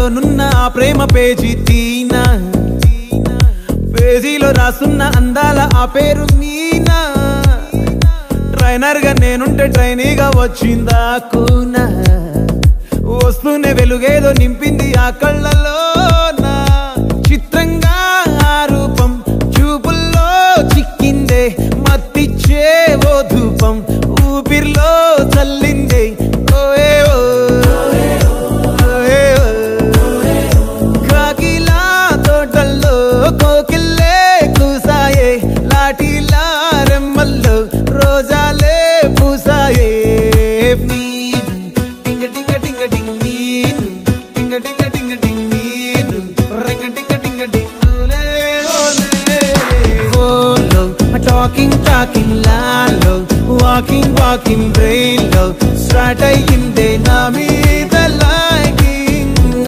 నాలో నున్న ఆ ప్రేమ పేజీ తీనా పేజీలో రాసున్న అందాల ఆ పేరు మీనా ట్రైనర్ గా నేనుంటే ట్రైనీగా వచ్చిందా కూనా వస్తూనే వెలుగేదో నింపింది ఆ కళ్ళలో చిత్రంగా ఆ రూపం చూపుల్లో చిక్కిందే మత్తిచ్చే ఓ ధూపం ఊపిరిలో చల్లిందే కాకిలా తోటల్లో కోకిల్లే కూసాయే లాఠీలా రెమ్మల్లో రోజాలే పూసాయే talking loud, walking brain low, start